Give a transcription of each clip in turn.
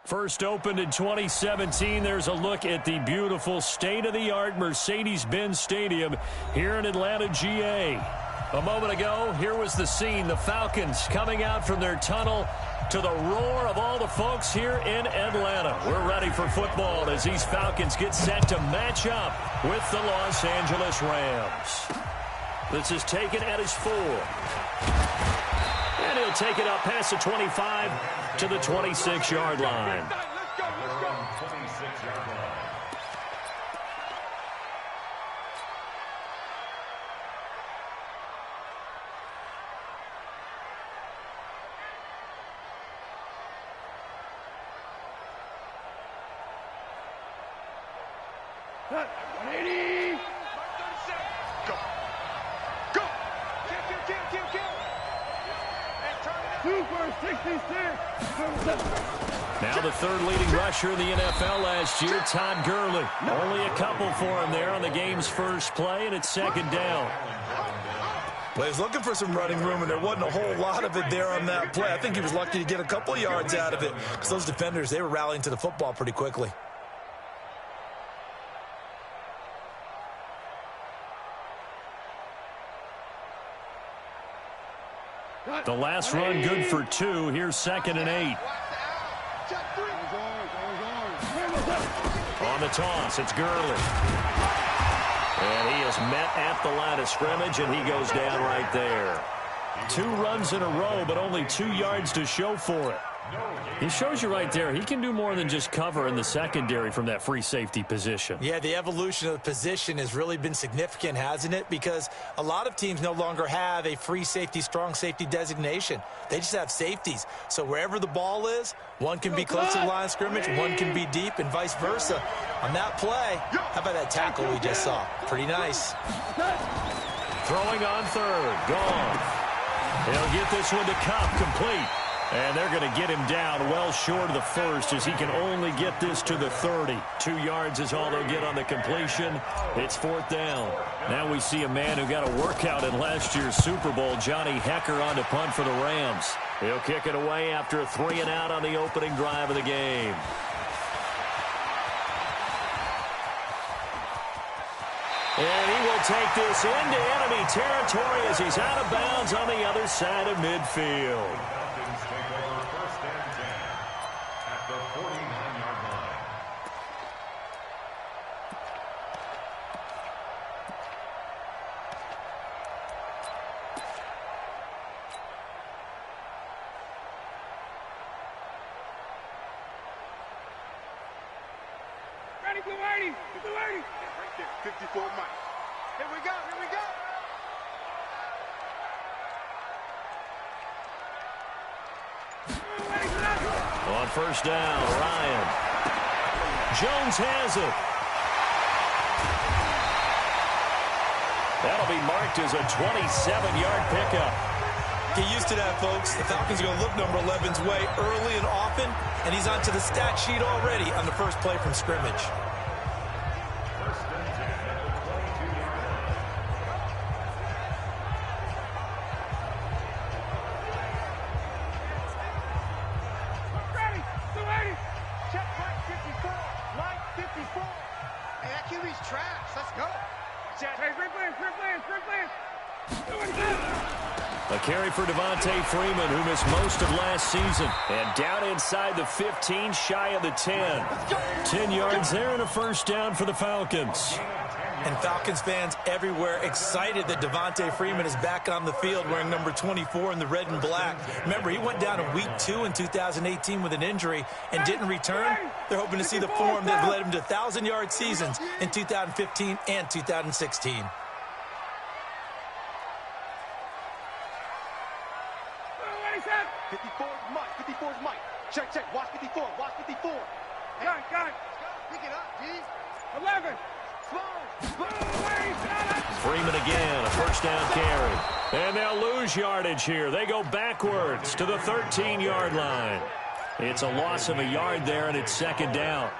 First opened in 2017. There's a look at the beautiful state-of-the-art Mercedes-Benz Stadium here in Atlanta, GA. A moment ago, here was the scene. The Falcons coming out from their tunnel to the roar of all the folks here in Atlanta. We're ready for football as these Falcons get set to match up with the Los Angeles Rams. This is taken at his 4. And he'll take it up past the 25 to the 26-yard line. Let's go. 26-yard line. Cut. 180. Go. Go. Kill. And turn it up. 2 for 66. Now the third leading rusher in the NFL last year, Todd Gurley. Only a couple for him there on the game's first play, and it's second down. Well, he's looking for some running room, and there wasn't a whole lot of it there on that play. I think he was lucky to get a couple of yards out of it because those defenders, they were rallying to the football pretty quickly. The last run good for 2. Here's 2nd and 8. On the toss, it's Gurley. And he is met at the line of scrimmage, and he goes down right there. 2 runs in a row, but only 2 yards to show for it. He shows you right there, he can do more than just cover in the secondary from that free safety position. Yeah, the evolution of the position has really been significant, hasn't it? Because a lot of teams no longer have a free safety, strong safety designation. They just have safeties. So wherever the ball is, one can be close to the line of scrimmage, one can be deep, and vice versa. On that play, how about that tackle we just saw? Pretty nice. Throwing on third, gone. He'll get this one to Kupp, complete. And they're going to get him down well short of the first as he can only get this to the 30. 2 yards is all they'll get on the completion. It's 4th down. Now we see a man who got a workout in last year's Super Bowl, Johnny Hekker, on to punt for the Rams. He'll kick it away after a 3 and out on the opening drive of the game. And he will take this into enemy territory as he's out of bounds on the other side of midfield. Ready, get the lady. Right there, 54 Mike. Here we go. On first down, Ryan. Jones has it. That'll be marked as a 27-yard pickup. Get used to that, folks. The Falcons are going to look number 11's way early and often, and he's onto the stat sheet already on the first play from scrimmage. A carry for Devontae Freeman, who missed most of last season. And down inside the 15, shy of the 10. 10 yards there and a first down for the Falcons. And Falcons fans everywhere excited that Devontae Freeman is back on the field wearing number 24 in the red and black. Remember, he went down in week 2 in 2018 with an injury and didn't return. They're hoping to see the form that led him to 1,000-yard seasons in 2015 and 2016. Check. Watch 54. Got it. Pick it up, G. 11. Freeman again, a first down carry. And they'll lose yardage here. They go backwards to the 13-yard line. It's a loss of a yard there, and it's second down.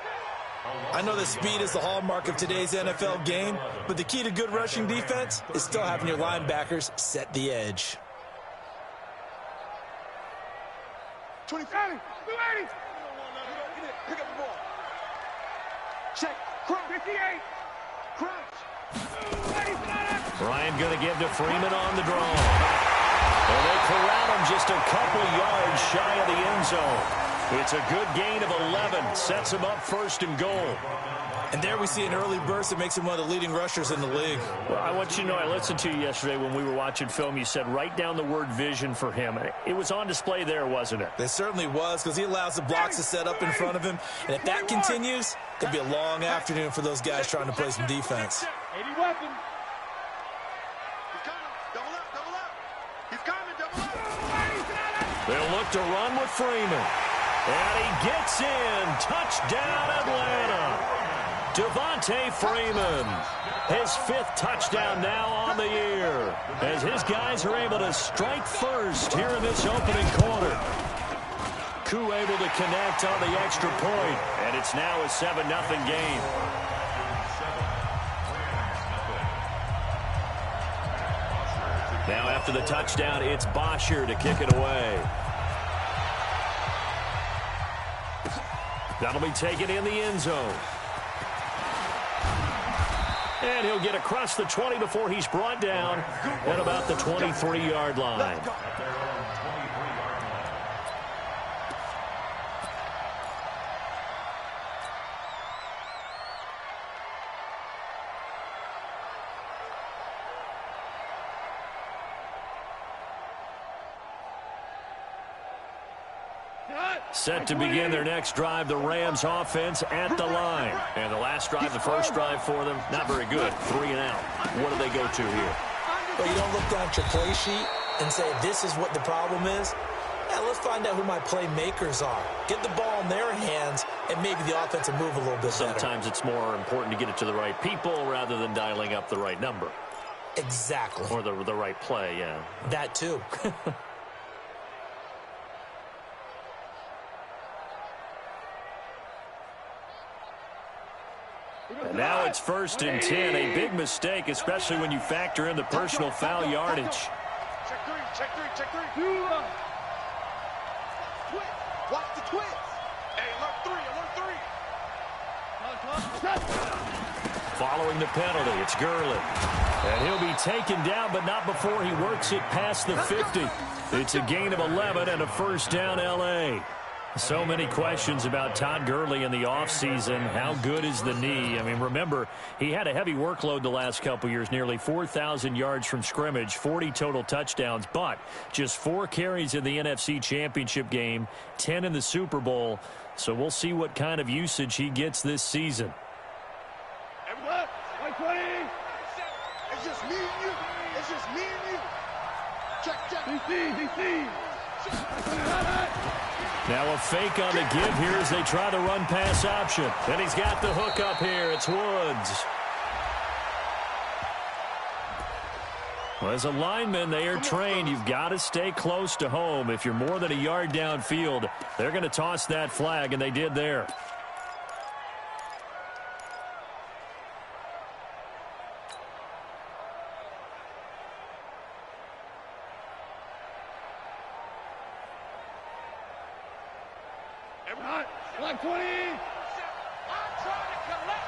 I know that speed is the hallmark of today's NFL game, but the key to good rushing defense is still having your linebackers set the edge. 20. Pick up the ball. Check. Crunch. 58. Crunch. Bryant going to give to Freeman on the draw. And they corral him just a couple yards shy of the end zone. It's a good gain of 11. Sets him up first and goal. And there we see an early burst that makes him one of the leading rushers in the league. Well, I want you to know, I listened to you yesterday when we were watching film. You said write down the word vision for him. It was on display there, wasn't it? It certainly was, because he allows the blocks to set up in front of him. And if that continues, it could be a long afternoon for those guys trying to play some defense. 80 weapons. He's coming. Double up. Double up. He's coming. Double up. They'll look to run with Freeman. And he gets in. Touchdown, Atlanta. Devontae Freeman, his 5th touchdown now on the year, as his guys are able to strike first here in this opening quarter. Koo able to connect on the extra point, and it's now a 7-0 game. Now after the touchdown, it's Bosher to kick it away. That'll be taken in the end zone. And he'll get across the 20 before he's brought down at about the 23-yard line. Set to begin their next drive, the Rams offense at the line. And the last drive, the first drive for them, not very good. 3 and out. What do they go to here? Well, you don't look down at your play sheet and say, this is what the problem is. Yeah, let's find out who my playmakers are. Get the ball in their hands, and maybe the offense will move a little bit Sometimes better. it's more important to get it to the right people rather than dialing up the right number. Exactly. Or the right play, yeah. That too. And now it's 1st and 10. A big mistake, especially when you factor in the personal foul yardage. Check 3. Check 3. Check 3. Twist. Watch the twist. Hey, alert 3. Alert 3. Following the penalty, it's Gurley. And he'll be taken down, but not before he works it past the 50. It's a gain of 11 and a first down, L.A. So many questions about Todd Gurley in the offseason. How good is the knee? I mean, remember, he had a heavy workload the last couple years, nearly 4,000 yards from scrimmage, 40 total touchdowns, but just 4 carries in the NFC Championship game, 10 in the Super Bowl. So we'll see what kind of usage he gets this season. Everybody, 120. It's just me and you. It's just me and you. Check, check. DC. Now a fake on the give here as they try the run-pass option. And he's got the hook up here. It's Woods. Well, as a lineman, they are trained. You've got to stay close to home. If you're more than a yard downfield, they're going to toss that flag, and they did there. Like 20. I'm trying to collect.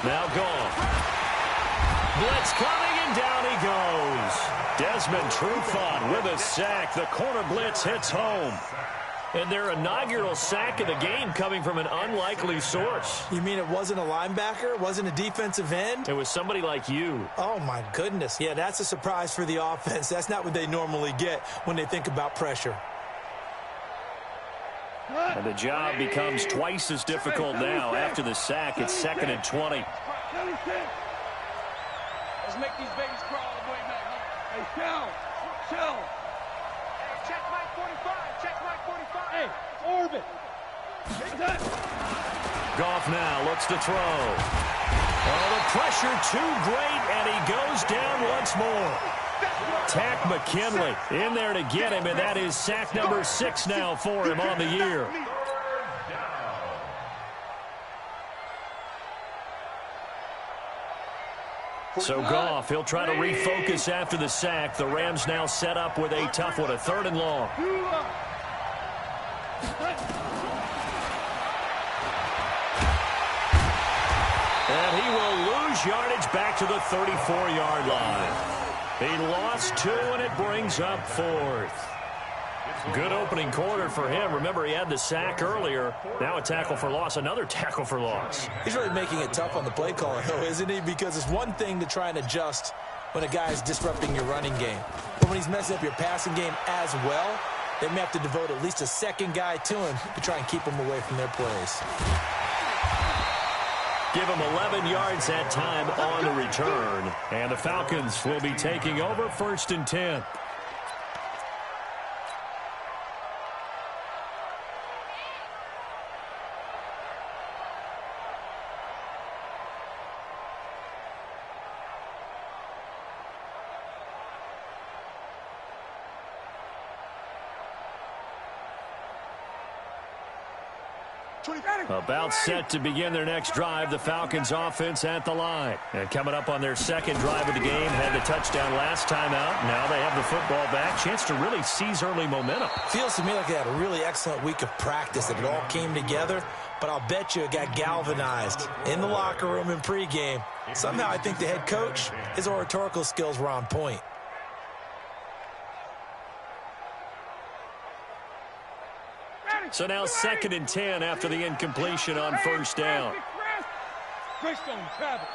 Now gone. Blitz coming, and down he goes. Desmond Trufant with a sack. The corner blitz hits home. And their inaugural sack of the game coming from an unlikely source. You mean it wasn't a linebacker? It wasn't a defensive end? It was somebody like you. Oh, my goodness. Yeah, that's a surprise for the offense. That's not what they normally get when they think about pressure. And the job becomes twice as difficult now. After the sack, it's 2nd and 20. Let's make these babies crawl all the way back home. Hey, Shell. Hey, check Mike 45. Check Mike 45. Hey, Orbit. Goff now looks to throw. Oh, the pressure too great, and he goes down once more. Takk McKinley in there to get him, and that is sack number 6 now for him on the year. So Goff, he'll try to refocus after the sack. The Rams now set up with a tough one, a 3rd and long. And he will lose yardage back to the 34-yard line. He lost 2, and it brings up 4th. Good opening quarter for him. Remember, he had the sack earlier. Now a tackle for loss, another tackle for loss. He's really making it tough on the play caller, though, isn't he? Because it's one thing to try and adjust when a guy is disrupting your running game. But when he's messing up your passing game as well, they may have to devote at least a second guy to him to try and keep him away from their plays. Give him 11 yards that time on the return. And the Falcons will be taking over 1st and 10. About set to begin their next drive, the Falcons offense at the line. And coming up on their second drive of the game, had the touchdown last time out. Now they have the football back. Chance to really seize early momentum. Feels to me like they had a really excellent week of practice, that it all came together. But I'll bet you it got galvanized in the locker room in pregame. Somehow I think the head coach, his oratorical skills were on point. So now 2nd and 10 after the incompletion on 1st down. Greystone travel.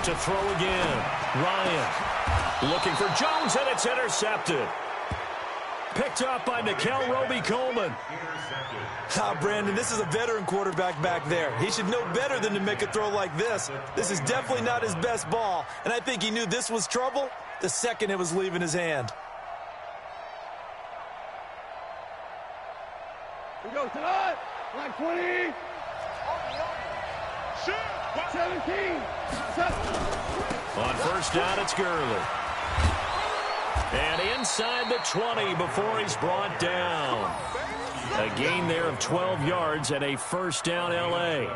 To throw again. Ryan looking for Jones, and it's intercepted. Picked up by Nikel Roby-Coleman. Brandon, this is a veteran quarterback back there. He should know better than to make a throw like this. This is definitely not his best ball, and I think he knew this was trouble the second it was leaving his hand. We go tonight. Line 20. 17. On 1st down, it's Gurley. And inside the 20 before he's brought down. A gain there of 12 yards and a 1st down L.A.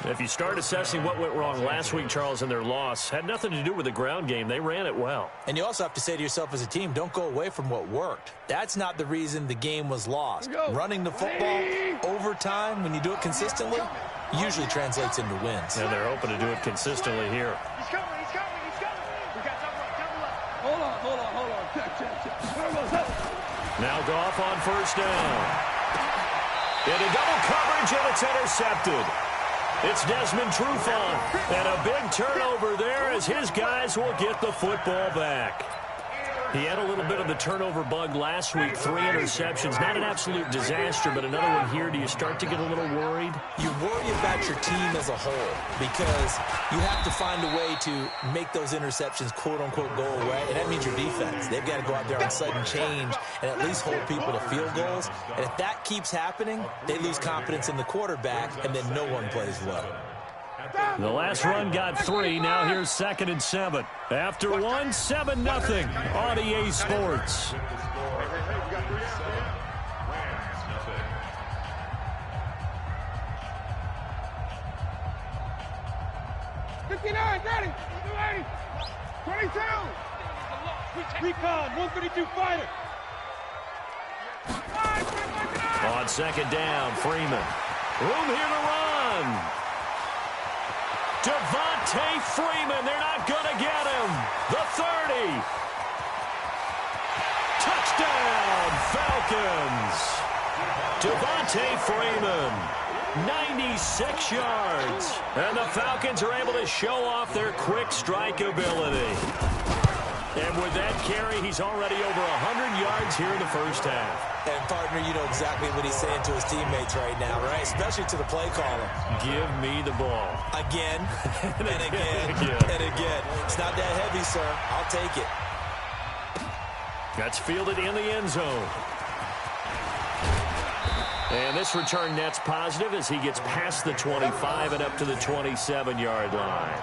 If you start assessing what went wrong last week, Charles, in their loss, had nothing to do with the ground game. They ran it well. And you also have to say to yourself as a team, don't go away from what worked. That's not the reason the game was lost. Running the football over time, when you do it consistently, usually translates into wins. And they're hoping to do it consistently here. He's coming. We got double up. Hold on. Check. Now Goff on 1st down. Into double coverage, and it's intercepted. It's Desmond Trufant, and a big turnover there as his guys will get the football back. He had a little bit of the turnover bug last week, 3 interceptions. Not an absolute disaster, but another one here. Do you start to get a little worried? You worry about your team as a whole because you have to find a way to make those interceptions, quote-unquote, go away, and that means your defense. They've got to go out there on sudden change and at least hold people to field goals. And if that keeps happening, they lose confidence in the quarterback, and then no one plays well. The last run got 3. Now here's 2nd and 7. After 1, 7-0 on EA Sports. Ready. 22. Recon, 132 fighter. On 2nd down, Freeman. Room here to run. Devontae Freeman, they're not going to get him. The 30. Touchdown, Falcons. Devontae Freeman, 96 yards. And the Falcons are able to show off their quick strike ability. And with that carry, he's already over 100 yards here in the first half. And, partner, you know exactly what he's saying to his teammates right now, right? Especially to the play caller. Give me the ball. Again, and again, and again. It's not that heavy, sir. I'll take it. That's fielded in the end zone. And this return net's positive as he gets past the 25 and up to the 27-yard line.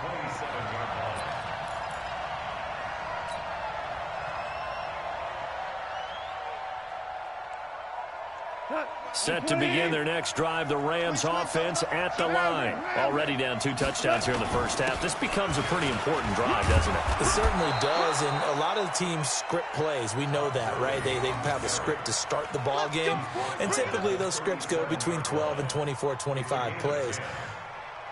Set to begin their next drive, the Rams offense at the line. Already down 2 touchdowns here in the first half. This becomes a pretty important drive, doesn't it? It certainly does, and a lot of the teams script plays. We know that, right? They have a script to start the ball game, and typically those scripts go between 12 and 24, 25 plays.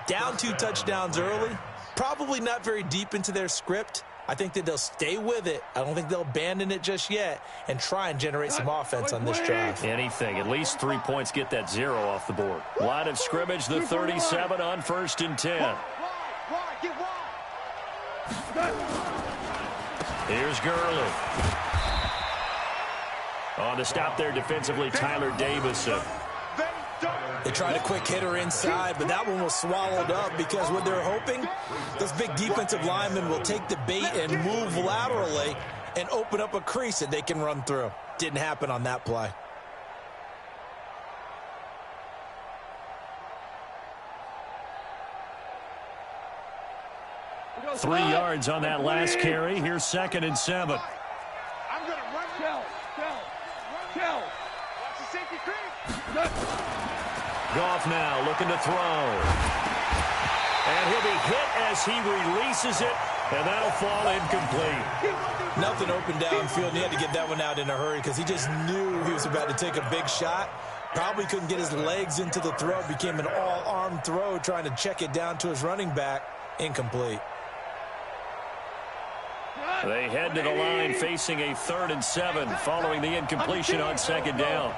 Down 2 touchdowns early, probably not very deep into their script. I think that they'll stay with it. I don't think they'll abandon it just yet and try and generate some offense on this drive. Anything. At least 3 points get that 0 off the board. Line of scrimmage, the 37 on 1st and 10. Here's Gurley. On the stop there defensively, Tyler Davison. They tried a quick hitter inside, but that one was swallowed up because what they're hoping, those big defensive linemen will take the bait and move laterally and open up a crease that they can run through. Didn't happen on that play. Three yards on that last carry. Here's 2nd and 7. I'm going to run. Kill. Watch the safety crease. Goff now looking to throw. And he'll be hit as he releases it, and that'll fall incomplete. Nothing open downfield, and he had to get that one out in a hurry because he just knew he was about to take a big shot. Probably couldn't get his legs into the throw. Became an all-arm throw trying to check it down to his running back. Incomplete. They head to the line facing a 3rd and 7 following the incompletion on 2nd down.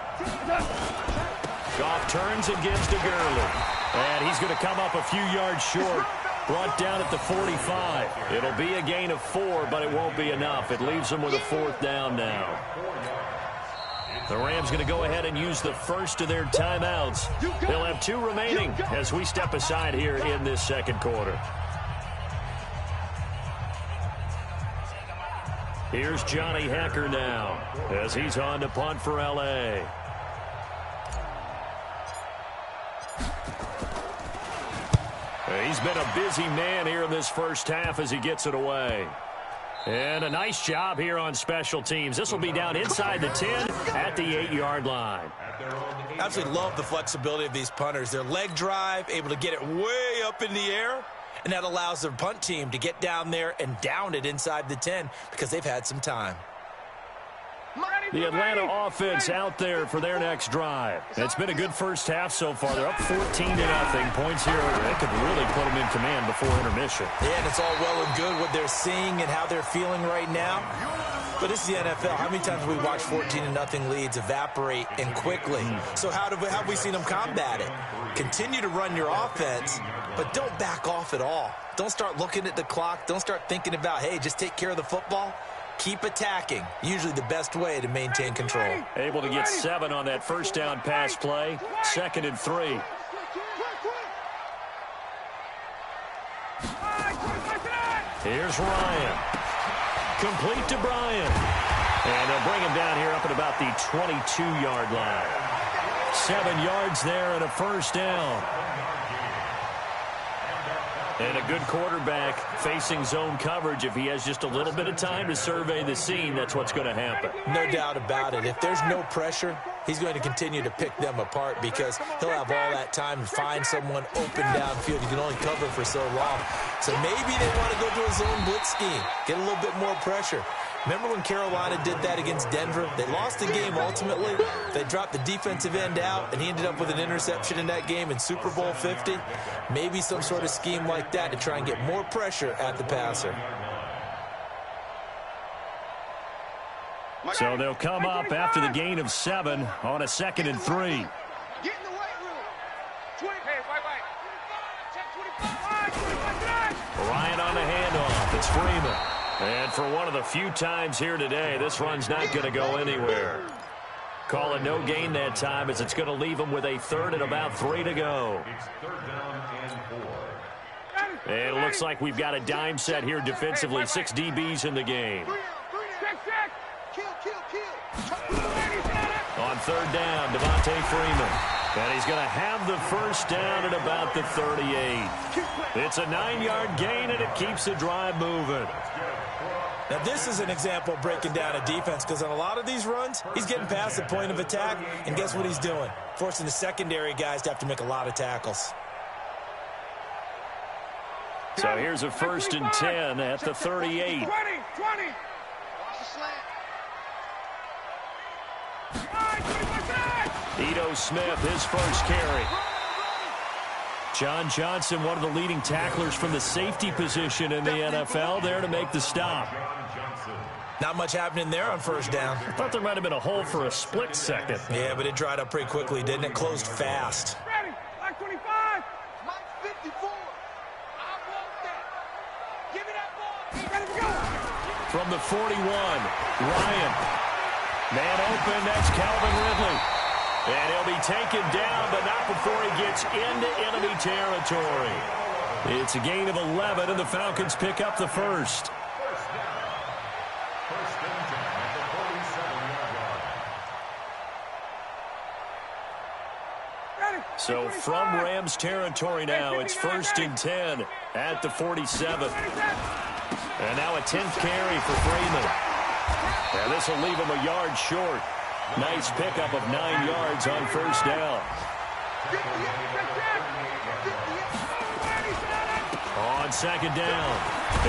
Goff turns and gives to Gurley. And he's going to come up a few yards short. Brought down at the 45. It'll be a gain of 4, but it won't be enough. It leaves them with a 4th down now. The Rams going to go ahead and use the first of their timeouts. They'll have 2 remaining as we step aside here in this 2nd quarter. Here's Johnny Hekker now as he's on to punt for L.A. He's been a busy man here in this first half as he gets it away. And a nice job here on special teams. This will be down inside the 10 at the 8-yard line. Absolutely love the flexibility of these punters. Their leg drive, able to get it way up in the air, and that allows their punt team to get down there and down it inside the 10 because they've had some time. The Atlanta offense out there for their next drive. It's been a good first half so far. They're up 14-0. Points here that could really put them in command before intermission. Yeah, and it's all well and good what they're seeing and how they're feeling right now. But this is the NFL. How many times have we watched 14-0 leads evaporate and quickly? So how have we seen them combat it? Continue to run your offense, but don't back off at all. Don't start looking at the clock. Don't start thinking about, hey, just take care of the football. Keep attacking. Usually the best way to maintain control. Able to get 7 on that first down pass play. 2nd and 3. Here's Ryan. Complete to Bryant. And they'll bring him down here up at about the 22-yard line. 7 yards there and a first down. And a good quarterback facing zone coverage. If he has just a little bit of time to survey the scene, that's what's going to happen. No doubt about it. If there's no pressure, he's going to continue to pick them apart because he'll have all that time to find someone open downfield. You can only cover for so long. So maybe they want to go to a zone blitz scheme, get a little bit more pressure. Remember when Carolina did that against Denver? They lost the game ultimately. They dropped the defensive end out, and he ended up with an interception in that game in Super Bowl 50. Maybe some sort of scheme like that to try and get more pressure at the passer. So they'll come up after the gain of 7 on a 2nd and 3. Get in the weight room. 25. Ryan on the handoff. It's Freeman. And for one of the few times here today, this run's not going to go anywhere. Call it no gain that time as it's going to leave them with a 3rd and about 3 to go. And it looks like we've got a dime set here defensively. 6 DBs in the game. Kill. On 3rd down, Devontae Freeman. And he's going to have the first down at about the 38. It's a 9-yard gain, and it keeps the drive moving. Now, this is an example of breaking down a defense, because on a lot of these runs, he's getting past the point of attack, and guess what he's doing? Forcing the secondary guys to have to make a lot of tackles. So here's a 1st and 10 at the 38. 20. Ito Smith, his first carry. John Johnson, one of the leading tacklers from the safety position in the NFL, there to make the stop. Not much happening there on first down. I thought there might have been a hole for a split second. Yeah, but it dried up pretty quickly, didn't it? Closed fast. Ready. Like 25. Mike 54. I want that. Give me that ball. Ready to go. From the 41, Ryan. Man open, that's Calvin Ridley. And he'll be taken down, but not before he gets into enemy territory. It's a gain of 11, and the Falcons pick up the first. So from Rams territory now, it's 1st and 10 at the 47. And now a 10th carry for Freeman. And this will leave him a yard short. Nice pickup of 9 yards on first down. On second down,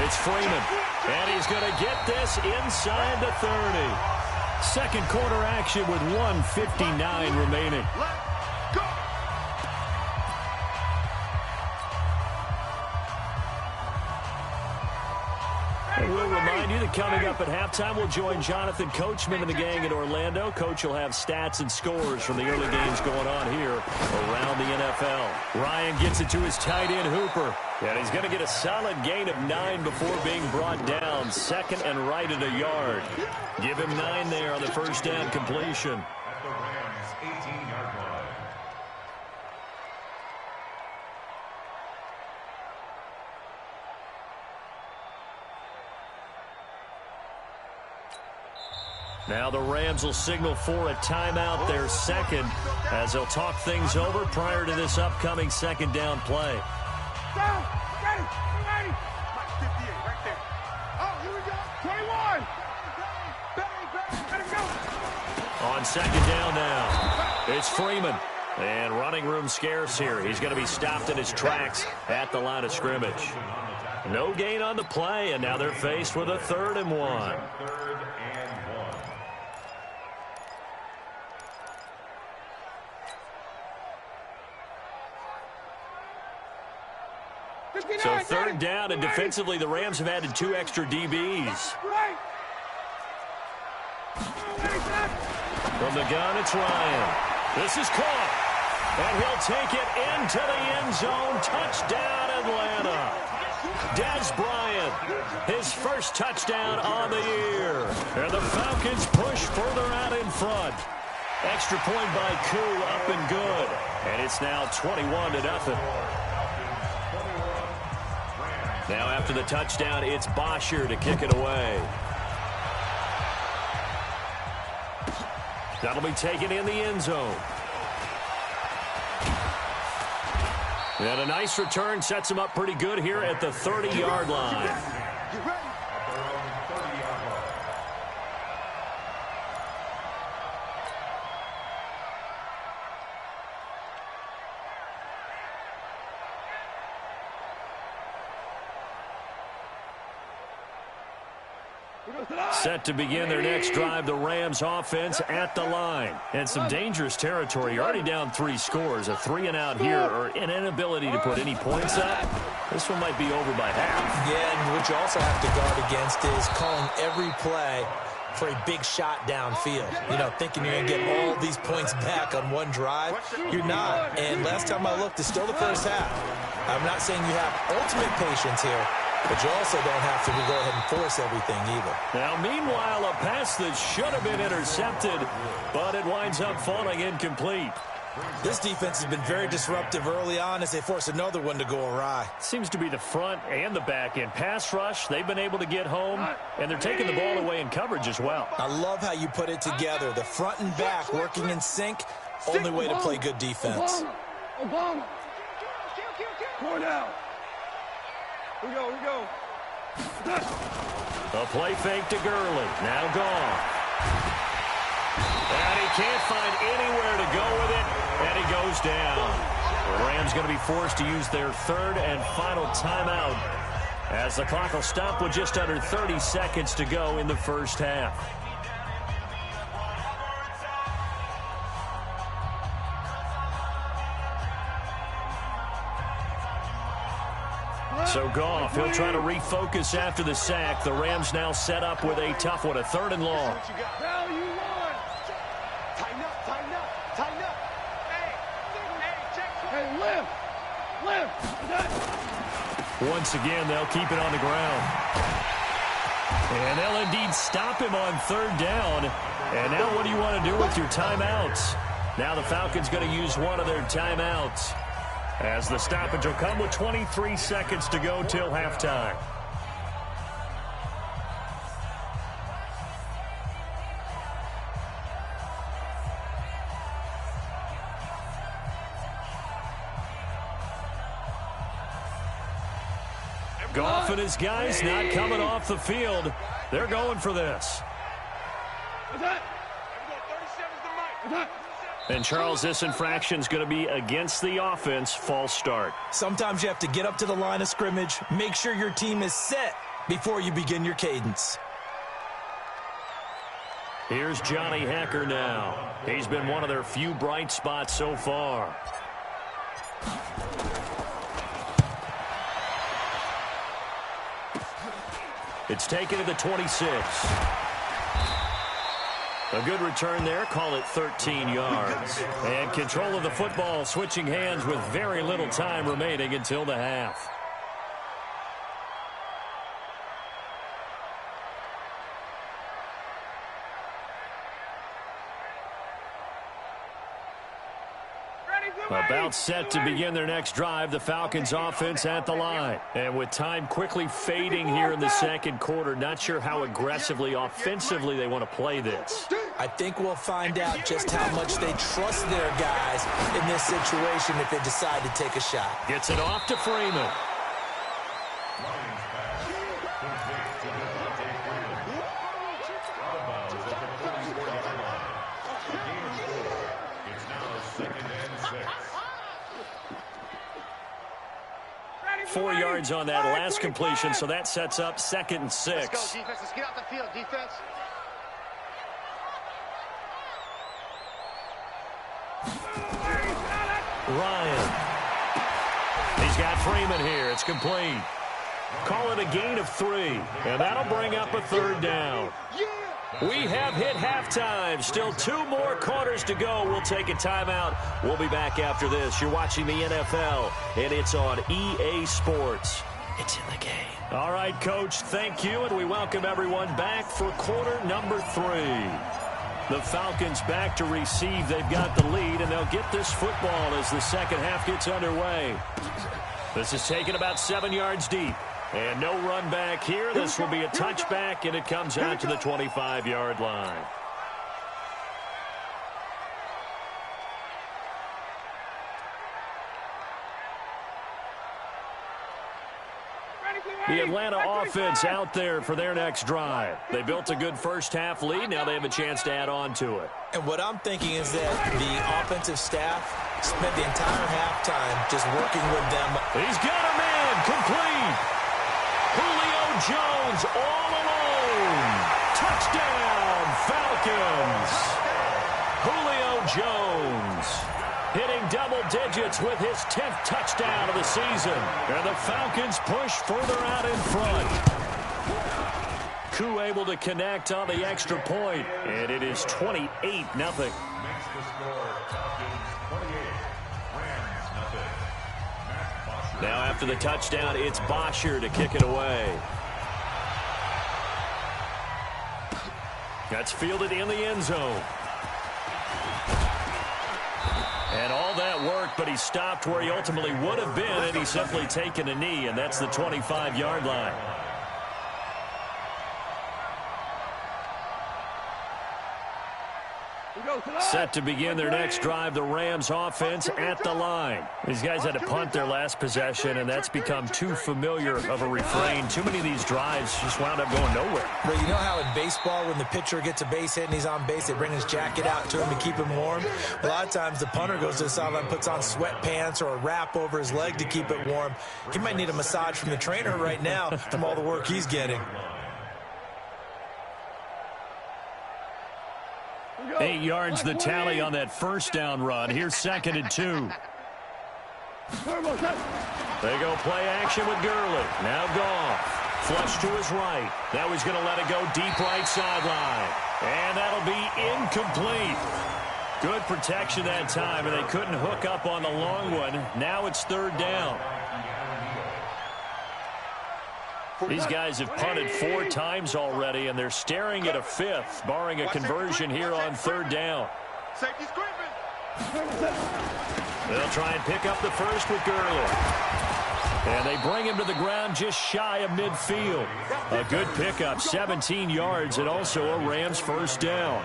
it's Freeman. And he's going to get this inside the 30. Second quarter action with 1:59 remaining. And we'll remind you that coming up at halftime, we'll join Jonathan Coachman and the gang in Orlando. Coach will have stats and scores from the early games going on here around the NFL. Ryan gets it to his tight end, Hooper. And he's going to get a solid gain of 9 before being brought down. Second and right at a yard. Give him 9 there on the first down completion. At the Rams' 18-yard line. Now the Rams will signal for a timeout, their second, as they'll talk things over prior to this upcoming second down play. Down. Ready. Mike 58 right there. Oh, here we go. 21. Let him go. On second down now, it's Freeman. And running room scarce here. He's going to be stopped in his tracks at the line of scrimmage. No gain on the play, and now they're faced with a 3rd and 1. So 3rd down, and defensively, the Rams have added 2 extra DBs. From the gun, it's Ryan. This is caught. And he'll take it into the end zone. Touchdown, Atlanta. Dez Bryant, his first touchdown on the year. And the Falcons push further out in front. Extra point by Koo, up and good. And it's now 21-0. Now after the touchdown, it's Bosher to kick it away. That'll be taken in the end zone. And a nice return sets him up pretty good here at the 30-yard line. Get ready. Set to begin their next drive, the Rams offense at the line. And some dangerous territory. You're already down 3 scores. A 3 and out here, or an inability to put any points up. This one might be over by half. Yeah, and what you also have to guard against is calling every play for a big shot downfield. You know, thinking you're going to get all these points back on one drive. You're not. And last time I looked, it's still the first half. I'm not saying you have ultimate patience here, but you also don't have to go ahead and force everything either. Now, meanwhile, a pass that should have been intercepted, but it winds up falling incomplete. This defense has been very disruptive early on as they force another one to go awry. Seems to be the front and the back end. Pass rush, they've been able to get home, and they're taking the ball away in coverage as well. I love how you put it together. The front and back working in sync. Only way to play good defense. Obama. Four down. Here we go. A play fake to Gurley. Now gone. And he can't find anywhere to go with it, and he goes down. The Rams going to be forced to use their third and final timeout as the clock will stop with just under 30 seconds to go in the first half. So Goff, he'll try to refocus after the sack. The Rams now set up with a tough one, a 3rd and long. Value one. Tighten up. Hey, lift. Once again, they'll keep it on the ground. And they'll indeed stop him on 3rd down. And now what do you want to do with your timeouts? Now the Falcons going to use one of their timeouts, as the stoppage will come with 23 seconds to go till halftime. Goff and his guys not coming off the field. They're going for this. And Charles, this infraction is going to be against the offense. False start. Sometimes you have to get up to the line of scrimmage, make sure your team is set before you begin your cadence. Here's Johnny Hekker now. He's been one of their few bright spots so far. It's taken to the 26. A good return there. Call it 13 yards. And control of the football, switching hands with very little time remaining until the half. About set to begin their next drive, the Falcons offense at the line. And with time quickly fading here in the second quarter, not sure how aggressively, offensively they want to play this. I think we'll find out just how much they trust their guys in this situation if they decide to take a shot. Gets it off to Freeman. Ready, 4 yards on that last completion, so that sets up 2nd and 6. Let's go, defense. Let's get out the field, defense. Ryan. He's got Freeman here. It's complete. Call it a gain of 3, and that'll bring up a 3rd down. We have hit halftime. Still 2 more quarters to go. We'll take a timeout. We'll be back after this. You're watching the NFL, and it's on EA Sports. It's in the game. All right, Coach, thank you, and we welcome everyone back for quarter number 3. The Falcons back to receive. They've got the lead, and they'll get this football as the second half gets underway. This is taken about 7 yards deep. And no run back here. This will be a touchback, and it comes out to the 25-yard line. The Atlanta offense out there for their next drive. They built a good first-half lead. Now they have a chance to add on to it. And what I'm thinking is that the offensive staff spent the entire halftime just working with them. He's got a man complete. Julio Jones all alone. Touchdown, Falcons. Julio Jones hitting double digits with his 10th touchdown of the season. And the Falcons push further out in front. Koo able to connect on the extra point, and it is 28-0. Now after the touchdown, it's Bosher to kick it away. That's fielded in the end zone. And all that work, but he stopped where he ultimately would have been, and he's simply taken a knee, and that's the 25-yard line. Set to begin their next drive, the Rams offense at the line. These guys had to punt their last possession, and that's become too familiar of a refrain. Too many of these drives just wound up going nowhere. But you know how in baseball, when the pitcher gets a base hit and he's on base, they bring his jacket out to him to keep him warm? A lot of times the punter goes to the sideline, puts on sweatpants or a wrap over his leg to keep it warm. He might need a massage from the trainer right now from all the work he's getting. 8 yards the tally on that first down run. Here's 2nd and 2. They go play action with Gurley. Now Goff. Flush to his right. Now he's going to let it go deep right sideline. And that'll be incomplete. Good protection that time, and they couldn't hook up on the long one. Now it's 3rd down. These guys have punted 4 times already, and they're staring at a 5th, barring a conversion here on 3rd down. Safety's creeping. They'll try and pick up the first with Gurley. And they bring him to the ground just shy of midfield. A good pickup, 17 yards, and also a Rams first down.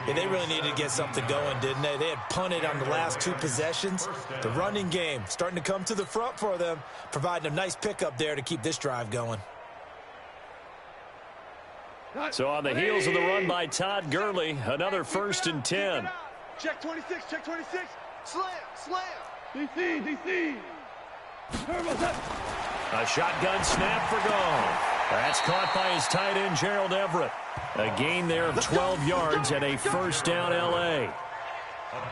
Yeah, they really needed to get something going, didn't they? They had punted on the last 2 possessions. The running game starting to come to the front for them, providing a nice pickup there to keep this drive going. So on the heels of the run by Todd Gurley, another 1st and 10. Check 26, check 26. Slam, slam. DC. A shotgun snap for Goff. That's caught by his tight end, Gerald Everett. A gain there of 12 yards and a first down L.A.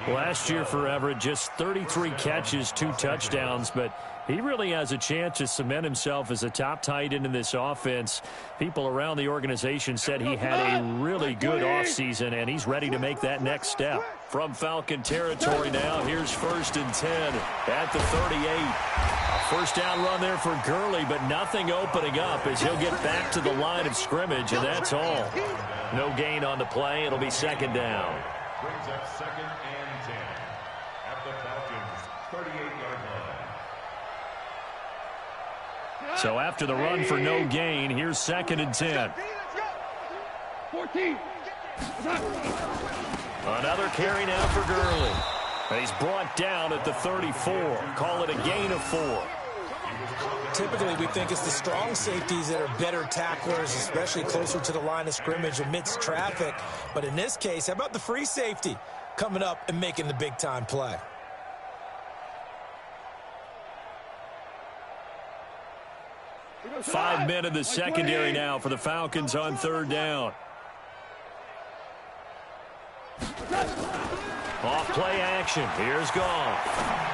Last year for Everett, just 33 catches, 2 touchdowns, but he really has a chance to cement himself as a top tight end in this offense. People around the organization said he had a really good offseason, and he's ready to make that next step. From Falcon territory now, here's 1st and 10 at the 38. A first down run there for Gurley, but nothing opening up as he'll get back to the line of scrimmage, and that's all. No gain on the play. It'll be 2nd down. Brings up 2nd and 10 at the Falcons' 38-yard line. So after the run for no gain, here's 2nd and 10. 14. Another carry now for Gurley. He's brought down at the 34. Call it a gain of 4. Typically, we think it's the strong safeties that are better tacklers, especially closer to the line of scrimmage amidst traffic. But in this case, how about the free safety coming up and making the big-time play? Five men in the secondary now for the Falcons on 3rd down. Off play action. Here's Goff.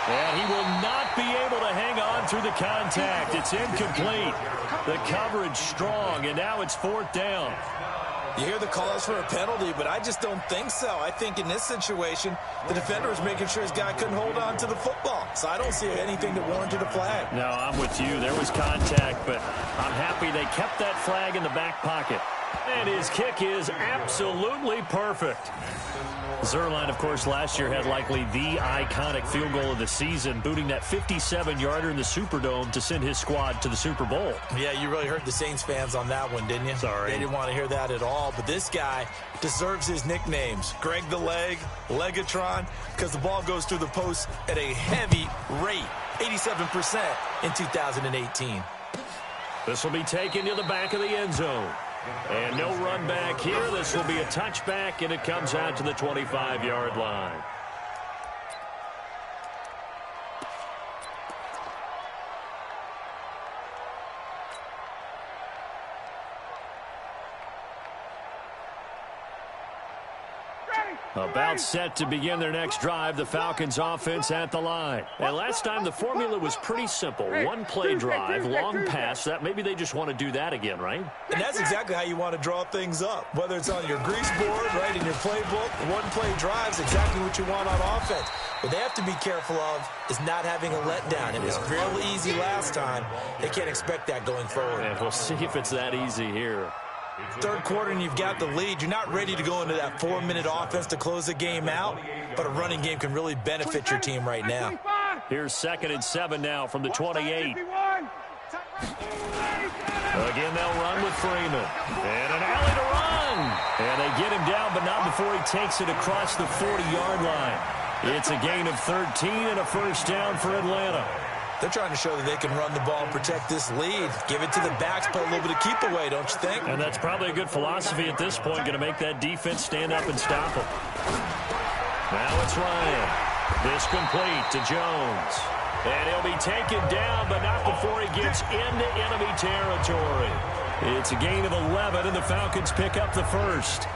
And he will not be able to hang on through the contact. It's incomplete. The coverage strong, and now it's 4th down. You hear the calls for a penalty, but I just don't think so. I think in this situation, the defender was making sure his guy couldn't hold on to the football. So I don't see anything that warranted a flag. No, I'm with you. There was contact, but I'm happy they kept that flag in the back pocket. And his kick is absolutely perfect. Zuerlein, of course, last year had likely the iconic field goal of the season, booting that 57-yarder in the Superdome to send his squad to the Super Bowl. Yeah, you really hurt the Saints fans on that one, didn't you? Sorry. They didn't want to hear that at all. But this guy deserves his nicknames. Greg the Leg, Legatron, because the ball goes through the post at a heavy rate, 87% in 2018. This will be taken to the back of the end zone. And no run back here. This will be a touchback, and it comes out to the 25-yard line. About set to begin their next drive, the Falcons offense at the line. And last time the formula was pretty simple. One play drive, long pass. That maybe they just want to do that again, right? And that's exactly how you want to draw things up. Whether it's on your grease board, right, in your playbook, one play drive is exactly what you want on offense. What they have to be careful of is not having a letdown. It was real easy last time. They can't expect that going forward. And we'll see if it's that easy here. Third quarter and you've got the lead. You're not ready to go into that 4-minute offense to close the game out, but a running game can really benefit your team right now. Here's 2nd and 7 now from the 28. Again, they'll run with Freeman. And an alley to run. And they get him down, but not before he takes it across the 40-yard line. It's a gain of 13 and a first down for Atlanta. They're trying to show that they can run the ball and protect this lead. Give it to the backs, play a little bit of keep away, don't you think? And that's probably a good philosophy at this point, going to make that defense stand up and stop him. Now it's Ryan. This complete to Jones. And he'll be taken down, but not before he gets into enemy territory. It's a gain of 11, and the Falcons pick up the first.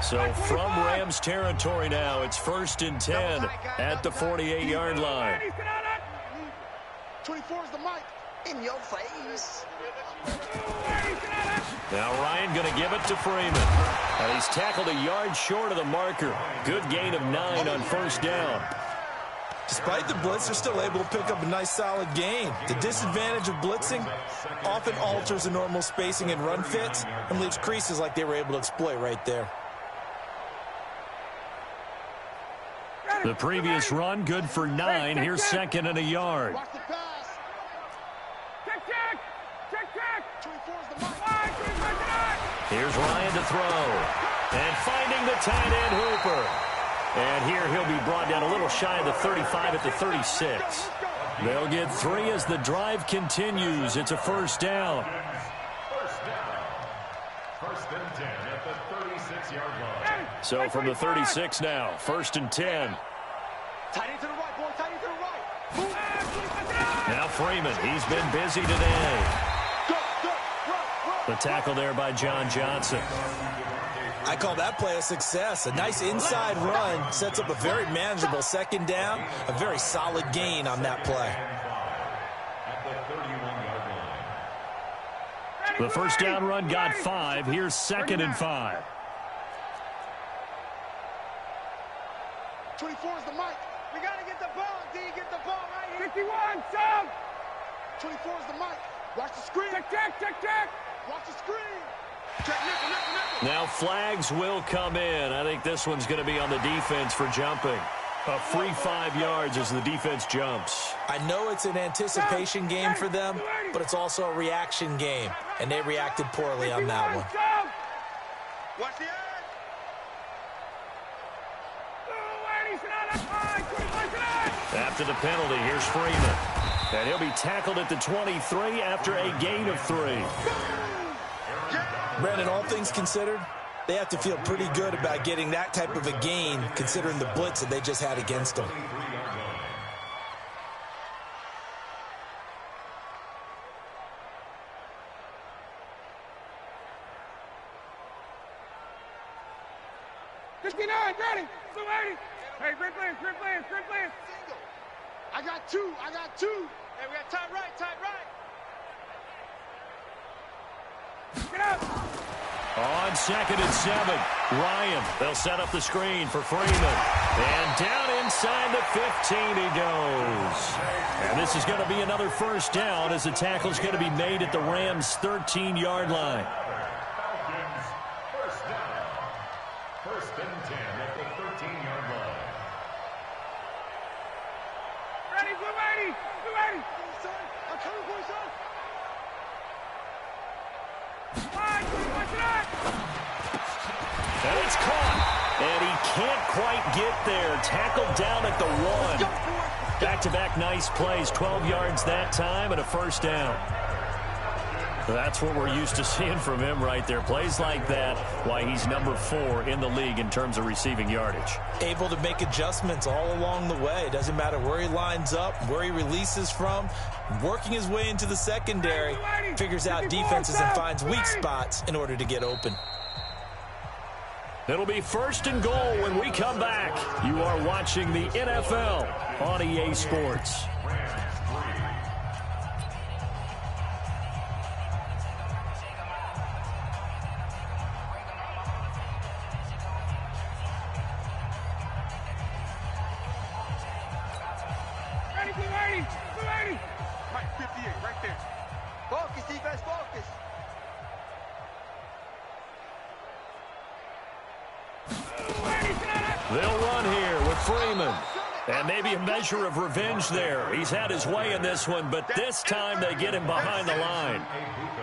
So from Rams territory now, it's 1st and 10 at the 48-yard line. 24 is the mic. In your face. Now Ryan going to give it to Freeman. And he's tackled a yard short of the marker. Good gain of 9 on first down. Despite the blitz, they're still able to pick up a nice solid gain. The disadvantage of blitzing often alters the normal spacing and run fits and leaves creases like they were able to exploit right there. The previous run, good for 9. Here's 2nd and a yard. Watch the pass. Check. 24 is the mic. Here's Ryan to throw. And finding the tight end Hooper. And here he'll be brought down a little shy of the 35 at the 36. They'll get 3 as the drive continues. It's a first down. First and 10 at the 36-yard line. So from the 36 now, 1st and 10. Tight end to the right, boy. Tight end to the right. Now Freeman, he's been busy today. Go, run. The tackle there by John Johnson. I call that play a success. A nice inside run sets up a very manageable 2nd down, a very solid gain on that play. At the 31-yard line. The first down run got 5. Here's 2nd and 5. 24 is the mic. We got to get the ball, D. Get the ball right here. 51, sub. 24 is the mic. Watch the screen. Check. Watch the screen. Check nickel. Now flags will come in. I think this one's going to be on the defense for jumping. A free 5 yards as the defense jumps. I know it's an anticipation game for them, but it's also a reaction game, and they reacted poorly on that one. Watch the edge. After the penalty, here's Freeman. And he'll be tackled at the 23 after a gain of 3. Brandon, all things considered, they have to feel pretty good about getting that type of a gain considering the blitz that they just had against them. Hey, great plans. Single. I got two. Hey, we got tight right. Get up. On 2nd and 7, Ryan. They'll set up the screen for Freeman. And down inside the 15 he goes. And this is going to be another first down as the tackle's going to be made at the Rams' 13-yard line. Falcons, first down. 1st and 10 at the 13-yard line. Ready, blue 80. I'm coming for you, son. And it's caught. And he can't quite get there. Tackled down at the 1. Back-to-back nice plays. 12 yards that time and a first down. That's what we're used to seeing from him right there. Plays like that, why he's number 4 in the league in terms of receiving yardage. Able to make adjustments all along the way. It doesn't matter where he lines up, where he releases from. Working his way into the secondary, figures out defenses and finds weak spots in order to get open. It'll be 1st and goal when we come back. You are watching the NFL on EA Sports. Mike, 58, right there. Focus, defense, focus. They'll run here with Freeman. And maybe a measure of revenge there. He's had his way in this one, but this time they get him behind the line.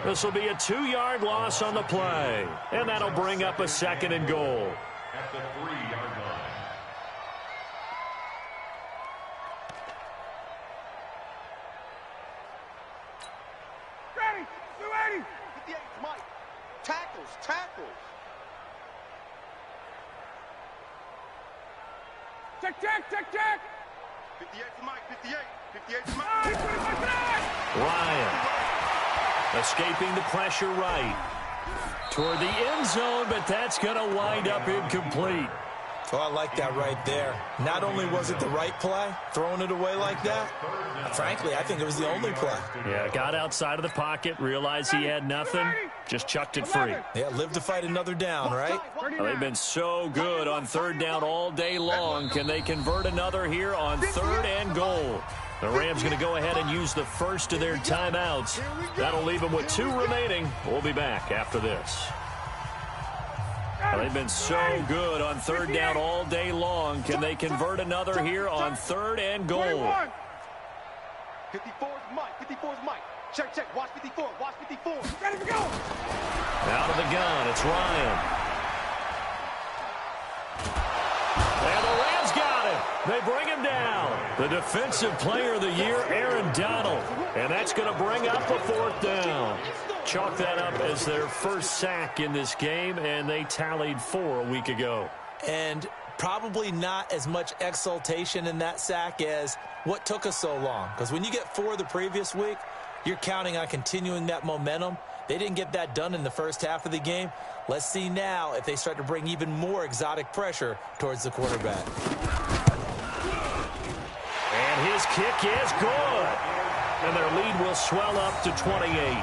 This will be a 2-yard loss on the play. And that'll bring up a 2nd and goal. At the 3-yard line. Ready, 280. 58, Mike. Tackles, tackles. Check, check, check, check. 58 for Mike, 58. 58 for Ah, he's Mike. putting my tonight. Ryan escaping the pressure right toward the end zone, but that's going to wind up incomplete. Oh, I like that right there. Not only was it the right play, throwing it away like that, frankly, I think it was the only play. Yeah, got outside of the pocket, realized he had nothing, just chucked it free. Yeah, live to fight another down, right? Well, they've been so good on 3rd down all day long. Can they convert another here on 3rd and goal? The Rams going to go ahead and use the first of their timeouts. That'll leave them with 2 remaining. We'll be back after this. Well, they've been so good on 3rd down all day long. Can they convert another here on 3rd and goal? 54 is Mike, 54 is Mike. Check, check, watch 54, watch 54. Ready to go. Out of the gun, it's Ryan. And the Rams got him. They bring him down. The Defensive Player of the Year, Aaron Donald. And that's going to bring up a 4th down. Chalk that up as their first sack in this game, and they tallied 4 a week ago. And probably not as much exultation in that sack as what took us so long. Because when you get 4 the previous week, you're counting on continuing that momentum. They didn't get that done in the first half of the game. Let's see now if they start to bring even more exotic pressure towards the quarterback. And his kick is good. And their lead will swell up to 28.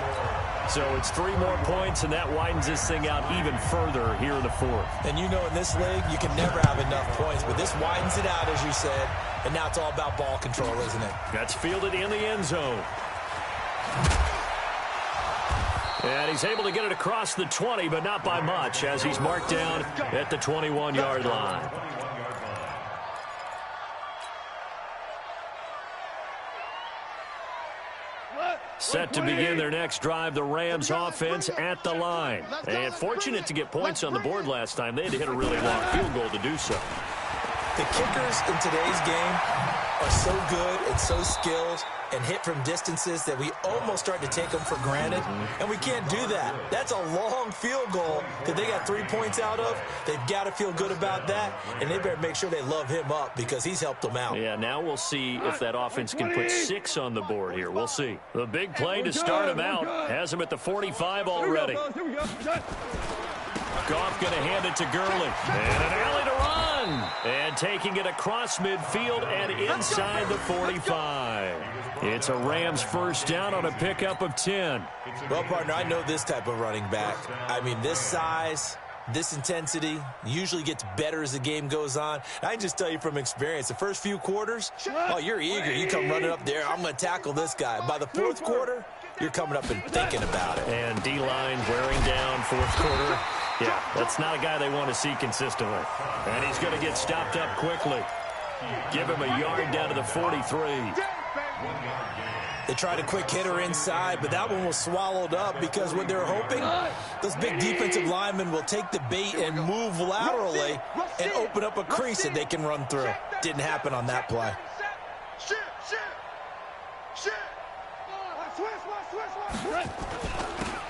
So it's 3 more points, and that widens this thing out even further here in the 4th. And you know in this league, you can never have enough points, but this widens it out, as you said, and now it's all about ball control, isn't it? That's fielded in the end zone. And he's able to get it across the 20, but not by much, as he's marked down at the 21-yard line. Set to begin their next drive, the Rams offense at the line. And fortunate to get points on the board last time. They had to hit a really long field goal to do so. The kickers in today's game are so good and so skilled and hit from distances that we almost start to take them for granted, and we can't do that. That's a long field goal that they got 3 points out of. They've got to feel good about that, and they better make sure they love him up because he's helped them out. Yeah, now we'll see if that offense can put 6 on the board here. We'll see. The big play to start him out has him at the 45 already. Goff going to hand it to Gurley. And an alley to run. And taking it across midfield and inside the 45. It's a Rams first down on a pickup of 10. Well, partner, I know this type of running back. I mean, this size, this intensity usually gets better as the game goes on. I can just tell you from experience, the first few quarters, oh, you're eager. You come running up there, I'm going to tackle this guy. By the 4th quarter, you're coming up and thinking about it. And D-line wearing down 4th quarter. Yeah, that's not a guy they want to see consistently. And he's going to get stopped up quickly. Give him a yard down to the 43. They tried a quick hitter inside, but that one was swallowed up because what they're hoping, those big defensive linemen will take the bait and move laterally and open up a crease that they can run through. Didn't happen on that play.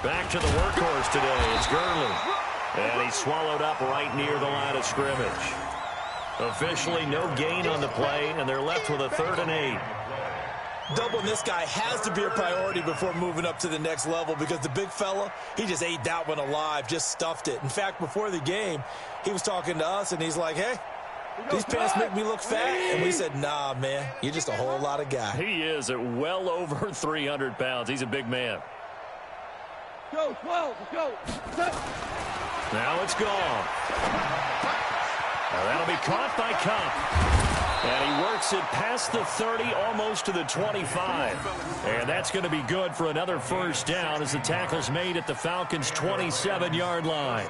Back to the workhorse today. It's Gurley. And he's swallowed up right near the line of scrimmage. Officially no gain on the play, and they're left with a 3rd and 8. Doubling this guy has to be a priority before moving up to the next level because the big fella, he just ate that one alive, just stuffed it. In fact, before the game, he was talking to us, and he's like, hey, these pants make me look fat. And we said, nah, man, you're just a whole lot of guy. He is at well over 300 pounds. He's a big man. Go, 12, go. Now it's gone. Now that'll be caught by Kupp. And he works it past the 30, almost to the 25. And that's going to be good for another first down as the tackle's made at the Falcons' 27-yard line.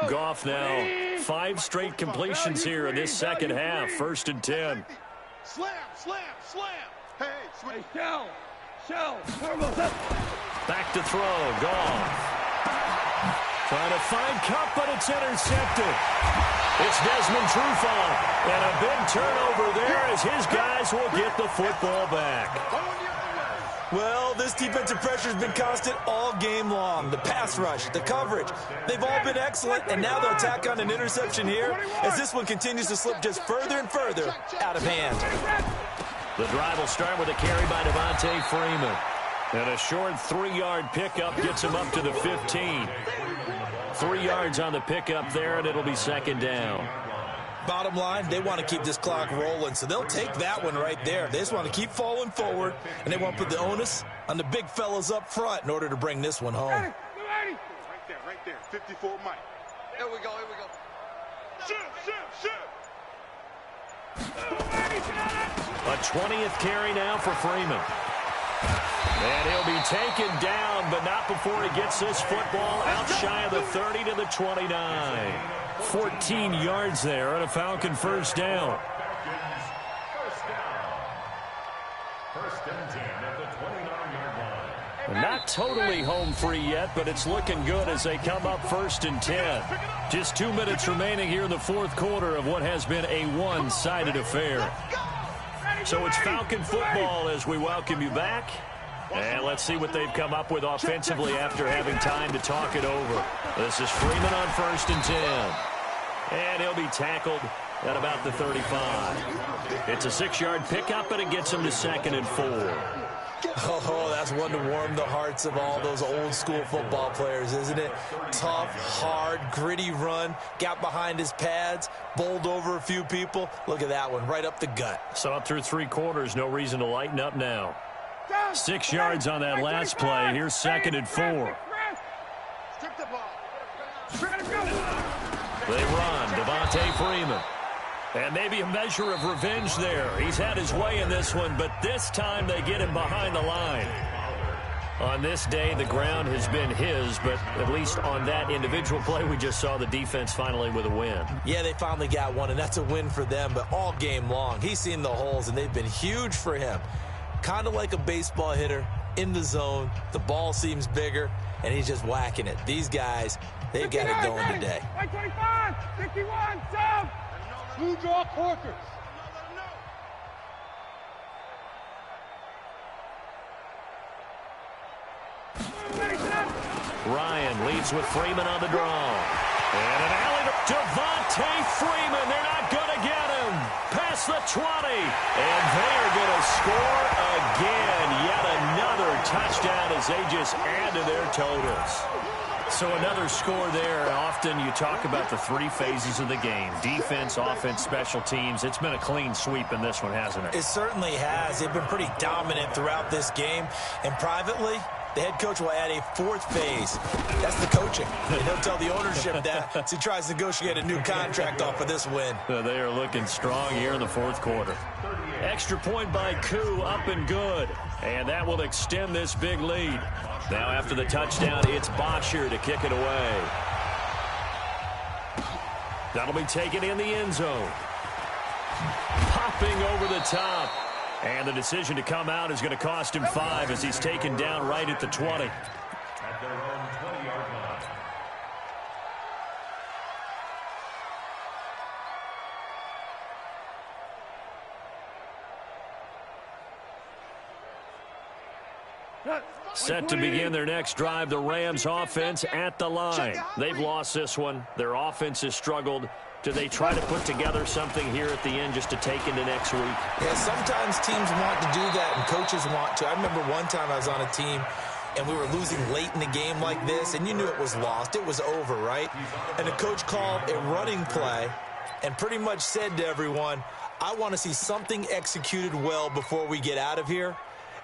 Goff now 5 straight completions here in this second half. 1st and 10. Slam, slam, slam. Hey, switch. Hey, shell. Back to throw. Goff. Trying to find Kupp, but it's intercepted. It's Desmond Trufant. And a big turnover there as his guys will get the football back. Well, this defensive pressure has been constant all game long. The pass rush, the coverage, they've all been excellent, and now they'll tack on an interception here as this one continues to slip just further and further out of hand. The drive will start with a carry by Devontae Freeman. And a short 3-yard pickup gets him up to the 15. 3 yards on the pickup there, and it'll be 2nd down. Bottom line, they want to keep this clock rolling, so they'll take that one right there. They just want to keep falling forward, and they want to put the onus on the big fellas up front in order to bring this one home. Right there. 54 Mike. Here we go. Shoot. A 20th carry now for Freeman. And he'll be taken down, but not before he gets this football out shy of the 30 to the 29. 14 yards there on a Falcon 1st down. First and 10 at the 29-yard line. Not totally home free yet, but it's looking good as they come up 1st and 10. Just 2 minutes remaining here in the 4th quarter of what has been a one-sided affair. So it's Falcon football as we welcome you back. And let's see what they've come up with offensively after having time to talk it over. This is Freeman on 1st and 10. And he'll be tackled at about the 35. It's a 6-yard pickup, and it gets him to 2nd and 4. Oh, that's one to warm the hearts of all those old-school football players, isn't it? Tough, hard, gritty run, got behind his pads, bowled over a few people. Look at that one, right up the gut. So up through 3 quarters, no reason to lighten up now. 6 yards on that last play. Here's 2nd and 4. Strip the ball. They run. Devontae Freeman. And maybe a measure of revenge there. He's had his way in this one, but this time they get him behind the line. On this day, the ground has been his, but at least on that individual play, we just saw the defense finally with a win. Yeah, they finally got one, and that's a win for them, but all game long, he's seen the holes, and they've been huge for him. Kind of like a baseball hitter in the zone. The ball seems bigger, and he's just whacking it. These guys, they've got it going today. 25, 51, sub. Blue draw quarters. Ryan leads with Freeman on the draw. And an alley to Devontae Freeman. They're not going to get him. Past the 20. And they are going to score again. Yet another touchdown as they just add to their totals. So another score there. Often you talk about the 3 phases of the game. Defense, offense, special teams. It's been a clean sweep in this one, hasn't it? It certainly has. They've been pretty dominant throughout this game. And privately, the head coach will add a 4th phase. That's the coaching. And he'll tell the ownership that as he tries to negotiate a new contract off of this win. They are looking strong here in the 4th quarter. Extra point by Koo, up and good. And that will extend this big lead. Now after the touchdown, it's Bosher to kick it away. That'll be taken in the end zone. Popping over the top. And the decision to come out is going to cost him 5 as he's taken down right at the 20. At their own 20-yard line. Set to begin their next drive, the Rams offense at the line. They've lost this one. Their offense has struggled. Do they try to put together something here at the end just to take into next week? Yeah, sometimes teams want to do that and coaches want to. I remember one time I was on a team and we were losing late in the game like this, and you knew it was lost. It was over, right? And the coach called a running play and pretty much said to everyone, I want to see something executed well before we get out of here.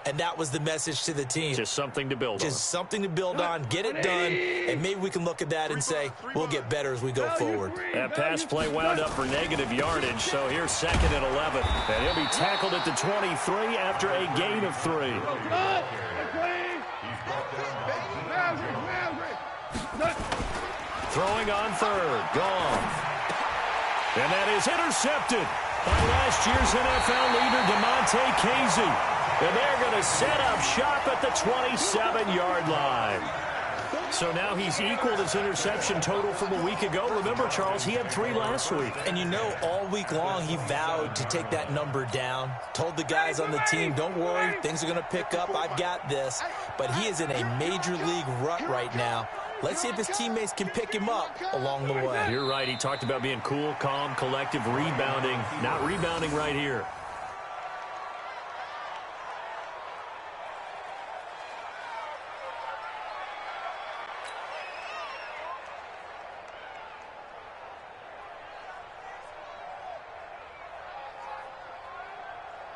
And that was the message to the team. Just something to build on. Just something to build on, get it done, and maybe we can look at that and say, we'll get better as we go forward. That pass play wound up for negative yardage, so here's 2nd and 11. And he'll be tackled at the 23 after a gain of 3. Throwing on third. Gone. And that is intercepted by last year's NFL leader, Damontae Kazee. And they're going to set up shop at the 27-yard line. So now he's equaled his interception total from a week ago. Remember, Charles, he had 3 last week. And you know, all week long he vowed to take that number down. Told the guys on the team, don't worry, things are going to pick up. I've got this. But he is in a major league rut right now. Let's see if his teammates can pick him up along the way. You're right. He talked about being cool, calm, collective, rebounding. Not rebounding right here.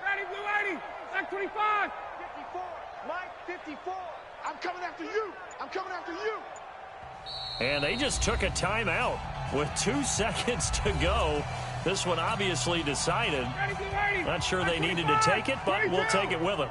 Ready, Blue 80. Back 25. 54. Mike, 54. I'm coming after you. I'm coming after you. And they just took a timeout with 2 seconds to go. This one obviously decided. Ready, Blue 80. Not sure they needed to take it, but we'll take it with them.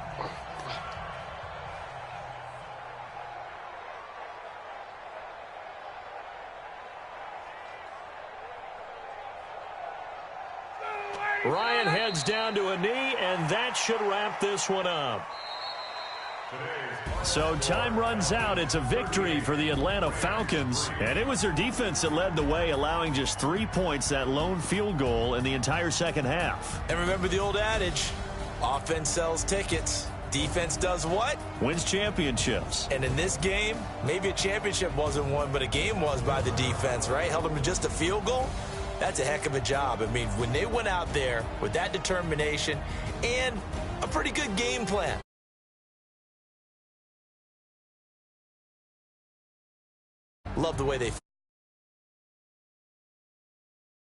Ryan heads down to a knee, and that should wrap this one up. So time runs out. It's a victory for the Atlanta Falcons. And it was their defense that led the way, allowing just 3 points, that lone field goal in the entire second half. And remember the old adage, offense sells tickets. Defense does what? Wins championships. And in this game, maybe a championship wasn't won, but a game was by the defense, right? Held them to just a field goal. That's a heck of a job. I mean, when they went out there with that determination and a pretty good game plan. Love the way they